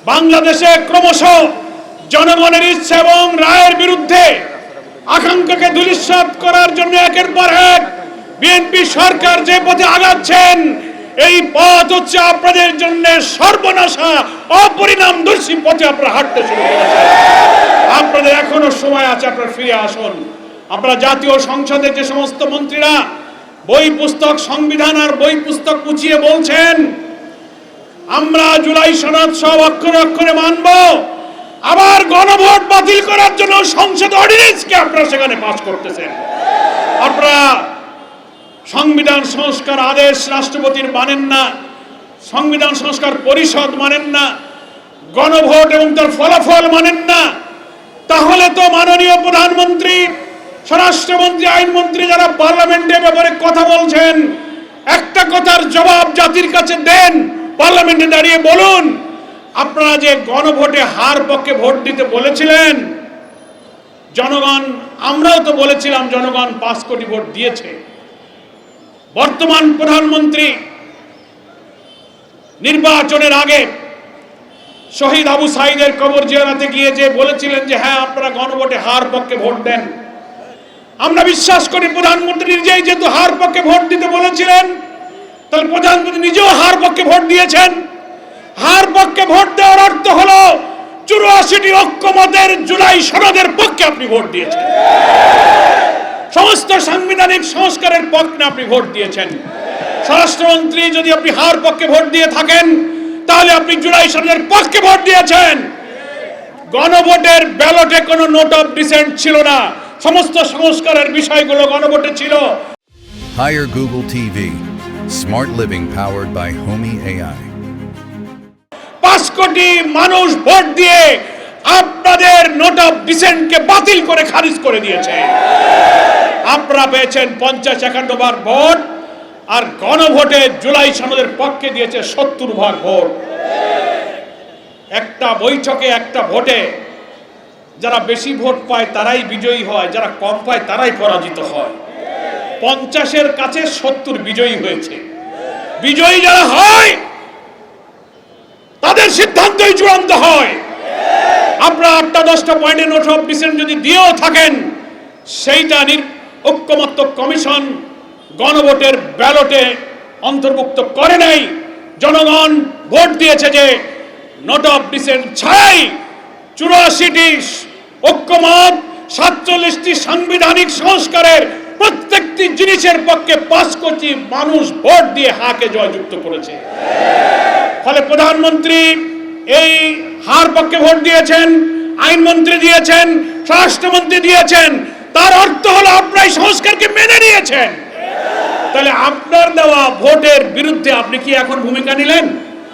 বাংলাদেশে ক্রমশ জনগণের ইচ্ছা এবং রায়ের বিরুদ্ধে আকাঙ্ক্ষাকে ধূলিসাৎ করার জন্য একের পর এক বিএনপি সরকার যে পথে আগাচ্ছেন, এই পথ হচ্ছে আপনাদের জন্য সর্বনাশা, অপরিণামদর্শী পথে আপনারা হাঁটতে শুরু করেছেন। আপনাদের এখনো সময় আছে, আপনারা ফিরে আসুন। আপনারা জাতীয় সংসদের যে সমস্ত মন্ত্রীরা বই পুস্তক, সংবিধান আর বই পুস্তক মুছিয়ে বলছেন আমরা জুলাই সনদ সব অক্ষরে অক্ষরে মানব, আবার গণভোট বাতিল করার জন্য সংসদ অর্ডিন্যান্সকে আপনারা সেখানে পাস করতেছেন। আপনারা সংবিধান সংস্কার আদেশ রাষ্ট্রপতির মানেন না, সংবিধান সংস্কার পরিষদ মানেন না, গণভোট এবং তার ফলাফল মানেন না। তাহলে তো মাননীয় প্রধানমন্ত্রী, স্বরাষ্ট্রমন্ত্রী, আইনমন্ত্রী যারা পার্লামেন্টে ব্যাপারে কথা বলছেন, একটা কথার জবাব জাতির কাছে দেন। পার্লামেন্টে দাঁড়িয়ে বলুন, আপনারা যে গণভোটে হার পক্ষে ভোট দিতে বলেছিলেন, জনগণ, আমরাও তো বলেছিলাম জনগণ 5 কোটি ভোট দিয়েছে। বর্তমান প্রধানমন্ত্রী নির্বাচনের আগে শহীদ আবু সাইদের কবর জিয়ারতে গিয়ে যে বলেছিলেন যে হ্যাঁ আপনারা গণভোটে হার পক্ষে ভোট দেন, আমরা বিশ্বাস করি প্রধানমন্ত্রী নিজেই যেহেতু হার পক্ষে ভোট দিতে বলেছিলেন, তাহলে প্রধানমন্ত্রী নিজেও হার পক্ষে ভোট দিয়েছেন। হার পক্ষে ভোট দেওয়ার অর্থ হলো 84টি ঐক্যমতের জুলাই সনদের পক্ষে আপনি ভোট দিয়েছেন, সমস্ত সাংবিধানিক সংস্কারের পক্ষে আপনি ভোট দিয়েছেন। স্বরাষ্ট্রমন্ত্রী, যদি আপনি হার পক্ষে ভোট দিয়ে থাকেন তাহলে আপনি জুলাই সনদের পক্ষে ভোট দিয়েছেন। গণভোটের ব্যালটে কোনো নোট অফ ডিসেন্ট ছিল না, সমস্ত সংস্কারের বিষয়গুলো গণভোটে ছিল। Hire Google TV. Smart living powered by Homey AI. 5 কোটি মানুষ ভোট দিয়ে আপনাদের নোট অফ ডিসেন্টকে বাতিল করে খারিজ করে দিয়েছে। আপনারা পেয়েছেন 50-51 বার ভোট, আর গণভোটে জুলাই সনদের পক্ষে দিয়েছে 70 ভাগ ভোট। একটা বৈঠকে, একটা ভোটে যারা বেশি ভোট পায় তারাই বিজয়ী হয়, যারা কম পায় তারাই পরাজিত হয়। 50-এর কাছে 70 বিজয়ী হয়েছে। বিজয়ী যারা হয় তাদের সিদ্ধান্তই চূড়ান্ত হয়। আপনারা 8-10টা পয়েন্টে নোট অফ ডিসেন্ট যদি দিয়েও থাকেন, সেইটা ঐক্যমত্য কমিশন গণভোটের ব্যালটে অন্তর্ভুক্ত করে নাই। জনগণ ভোট দিয়েছে যে নোট অফ ডিসেন্ট ছাড়াই 84টি ঐক্যমত, 47টি সাংবিধানিক সংস্কারের প্রত্যেকটি জিনিসের পক্ষে 5 কোটি মানুষ ভোট দিয়ে হাকে জয়যুক্ত করেছে। ফলে প্রধানমন্ত্রী এই হার পক্ষে ভোট দিয়েছেন, আইনমন্ত্রী দিয়েছেন, স্বরাষ্ট্রমন্ত্রী দিয়েছেন, তার অর্থ হলো আপনারা এই সংস্কারকে মেনে নিয়েছেন। তাহলে আপনার দেওয়া ভোটের বিরুদ্ধে আপনি কি এখন ভূমিকা নিলেন?